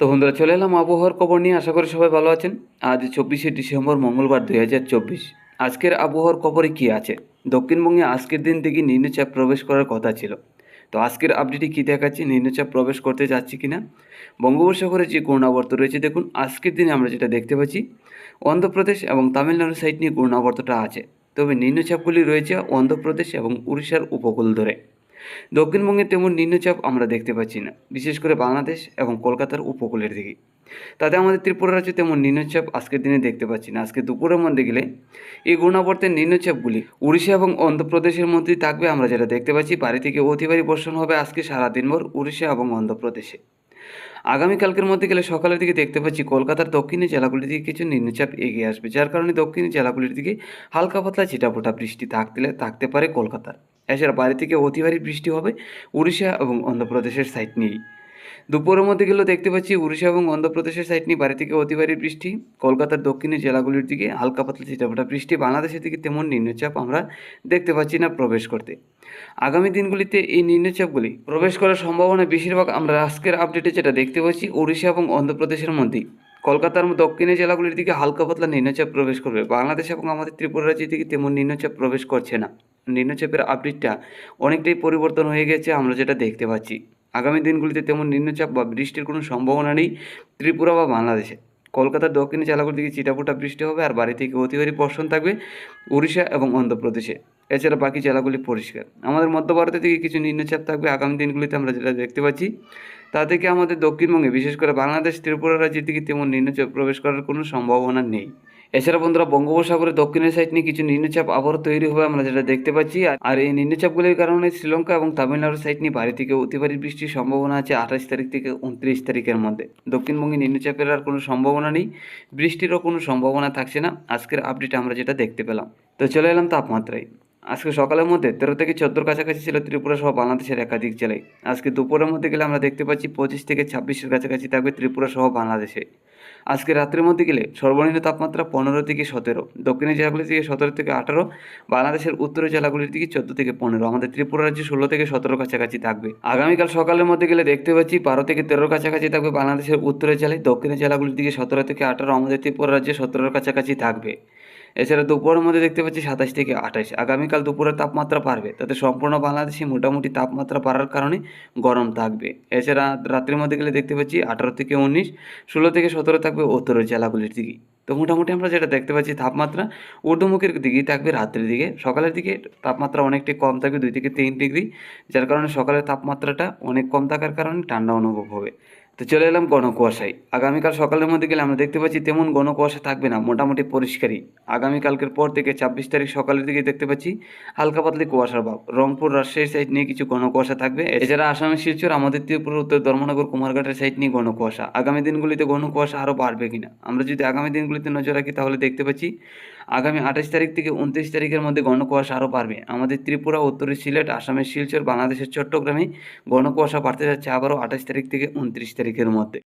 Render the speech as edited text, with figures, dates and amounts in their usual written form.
তো বন্ধুরা চলে এলাম আবহাওয়ার খবর নিয়ে। আশা করি সবাই ভালো আছেন। আজ 24শে ডিসেম্বর মঙ্গলবার 2024। আজকের আবহাওয়ার খবরে কি আছে? দক্ষিণবঙ্গে আজকের দিন থেকে নিম্নচাপ প্রবেশ করার কথা ছিল। তো আজকের আপডেটে কী দেখাচ্ছে, নিম্নচাপ প্রবেশ করতে যাচ্ছে কিনা। বঙ্গোপসাগরে যে ঘূর্ণাবর্ত রয়েছে, দেখুন আজকের দিনে আমরা যেটা দেখতে পাচ্ছি, অন্ধ্রপ্রদেশ এবং তামিলনাড়ু সাইড নিয়ে ঘূর্ণাবর্তটা আছে। তবে নিম্নচাপগুলি রয়েছে অন্ধ্রপ্রদেশ এবং উড়িষ্যার উপকূল ধরে। দক্ষিণবঙ্গে তেমন নিম্নচাপ আমরা দেখতে পাচ্ছি না, বিশেষ করে বাংলাদেশ এবং কলকাতার উপকূলের দিকে। তাতে আমাদের ত্রিপুরা রাজ্যে তেমন নিম্নচাপ আজকের দিনে দেখতে পাচ্ছি না। আজকে দুপুরের মধ্যে গেলে এই ঘূর্ণাবর্তের নিম্নচাপগুলি উড়িষ্যা এবং অন্ধ্রপ্রদেশের মধ্যেই থাকবে। আমরা যেটা দেখতে পাচ্ছি, ভারী থেকে অতি ভারী বর্ষণ হবে আজকে সারাদিনভর উড়িষ্যা এবং অন্ধ্রপ্রদেশে। আগামীকালকের মধ্যে গেলে সকালের দিকে দেখতে পাচ্ছি কলকাতার দক্ষিণী জেলাগুলির দিকে কিছু নিম্নচাপ এগিয়ে আসবে, যার কারণে দক্ষিণী জেলাগুলির দিকে হালকা পাতলা ছিটাফোঁটা বৃষ্টি থাকতে পারে কলকাতার। এছাড়া বাইরে থেকে অতি ভারী বৃষ্টি হবে উড়িষ্যা এবং অন্ধ্রপ্রদেশের সাইড নিয়েই। দুপুরের মধ্যে গেলেও দেখতে পাচ্ছি উড়িষ্যা এবং অন্ধ্রপ্রদেশের সাইড নিয়ে ভারী থেকে অতি ভারী বৃষ্টি, কলকাতার দক্ষিণের জেলাগুলির দিকে হালকা পাতলা ছিটাফোঁটা বৃষ্টি। বাংলাদেশের দিকে তেমন নিম্নচাপ আমরা দেখতে পাচ্ছি না প্রবেশ করতে। আগামী দিনগুলিতে এই নিম্নচাপগুলি প্রবেশ করার সম্ভাবনা বেশিরভাগ আমরা আজকের আপডেটে যেটা দেখতে পাচ্ছি, উড়িষ্যা এবং অন্ধ্রপ্রদেশের মধ্যেই। কলকাতার দক্ষিণের জেলাগুলির দিকে হালকা পাতলা নিম্নচাপ প্রবেশ করবে। বাংলাদেশ এবং আমাদের ত্রিপুরা রাজ্যের দিকে তেমন নিম্নচাপ প্রবেশ করছে না। নিম্নচাপের আপডেটটা অনেকটাই পরিবর্তন হয়ে গেছে আমরা যেটা দেখতে পাচ্ছি। আগামী দিনগুলিতে তেমন নিম্নচাপ বা বৃষ্টির কোনো সম্ভাবনা নেই ত্রিপুরা বা বাংলাদেশে। কলকাতার দক্ষিণী জেলাগুলির দিকে ছিটাফোঁটা বৃষ্টি হবে আর বাড়ি থেকে অতি ভারী বর্ষণ থাকবে উড়িষ্যা এবং অন্ধ্রপ্রদেশে। এছাড়া বাকি জেলাগুলি পরিষ্কার। আমাদের মধ্য ভারতের দিকে কিছু নিম্নচাপ থাকবে আগামী দিনগুলিতে আমরা যেটা দেখতে পাচ্ছি। তা থেকে আমাদের দক্ষিণবঙ্গে বিশেষ করে বাংলাদেশ ত্রিপুরা রাজ্যের দিকে তেমন নিম্নচাপ প্রবেশ করার কোনো সম্ভাবনা নেই। এছাড়া বন্ধুরা বঙ্গোপসাগরের দক্ষিণের সাইড নিয়ে কিছু নিম্নচাপ আবারও তৈরি হবে আমরা যেটা দেখতে পাচ্ছি। আর এই নিম্নচাপগুলির কারণে শ্রীলঙ্কা এবং তামিলনাড়ু সাইড নিয়ে ভারী থেকে অতি ভারী বৃষ্টির সম্ভাবনা আছে 28 তারিখ থেকে 29 তারিখের মধ্যে। দক্ষিণবঙ্গে নিম্নচাপের আর কোনো সম্ভাবনা নেই, বৃষ্টিরও কোনো সম্ভাবনা থাকছে না আজকের আপডেট আমরা যেটা দেখতে পেলাম। তো চলে এলাম তাপমাত্রায়। আজকে সকালের মধ্যে 13 থেকে 14 কাছাকাছি ছিল ত্রিপুরা সহ বাংলাদেশের একাধিক জেলায়। আজকে দুপুরের মধ্যে গেলে আমরা দেখতে পাচ্ছি 25 থেকে 26-এর কাছাকাছি থাকবে ত্রিপুরা সহ বাংলাদেশে। আজকে রাত্রের মধ্যে গেলে সর্বনিম্ন তাপমাত্রা 15 থেকে 17, দক্ষিণের জেলাগুলির দিকে 17 থেকে 18, বাংলাদেশের উত্তরের জেলাগুলির দিকে 14 থেকে 15, আমাদের ত্রিপুরা রাজ্যে 16 থেকে 17 কাছাকাছি থাকবে। আগামীকাল সকালের মধ্যে গেলে দেখতে পাচ্ছি 12 থেকে 13 কাছাকাছি থাকবে বাংলাদেশের উত্তরের জেলায়, দক্ষিণের জেলাগুলির দিকে 17 থেকে 18, আমাদের ত্রিপুরা রাজ্যে 17-এর কাছাকাছি থাকবে। এছাড়া দুপুরের মধ্যে দেখতে পাচ্ছি 27 থেকে 28। আগামীকাল দুপুরের তাপমাত্রা বাড়বে, তাতে সম্পূর্ণ বাংলাদেশে মোটামুটি তাপমাত্রা বাড়ার কারণে গরম থাকবে। এছাড়া রাত্রির মধ্যে গেলে দেখতে পাচ্ছি 18 থেকে 19, 16 থেকে 17 থাকবে উত্তরের জেলাগুলির দিকে। তো মোটামুটি আমরা যেটা দেখতে পাচ্ছি তাপমাত্রা ঊর্ধ্বমুখের দিকেই থাকবে রাত্রির দিকে। সকালের দিকে তাপমাত্রা অনেকটাই কম থাকবে 2 থেকে 3 ডিগ্রি, যার কারণে সকালের তাপমাত্রাটা অনেক কম থাকার কারণে ঠান্ডা অনুভব হবে। তো চলে এলাম ঘন কুয়াশায়। আগামীকাল সকালের মধ্যে গেলে আমরা দেখতে পাচ্ছি তেমন ঘন কুয়াশা থাকবে না, মোটামুটি পরিষ্কারই। আগামীকালকের পর থেকে 26 তারিখ সকালের দিকে দেখতে পাচ্ছি হালকা পাতলি কুয়াশার ভাব। রংপুর রাজশাহী সাইড নিয়ে কিছু ঘন কুয়াশা থাকবে। এছাড়া আসামের শিলচর, আমাদের ত্রিপুরা উত্তর ধর্মনগর কুমারঘাটের সাইড নিয়ে ঘন কুয়াশা। আগামী দিনগুলিতে ঘন কুয়াশা আরও বাড়বে কিনা আমরা যদি আগামী দিনগুলিতে নজর রাখি তাহলে দেখতে পাচ্ছি আগামী 28 তারিখ থেকে 29 তারিখের মধ্যে ঘন কুয়াশা আরও বাড়বে। আমাদের ত্রিপুরা, উত্তরের সিলেট, আসামের শিলচর, বাংলাদেশের চট্টগ্রামে ঘন কুয়াশা বাড়তে যাচ্ছে আবারও 28 তারিখ থেকে 29 তারিখের মধ্যে।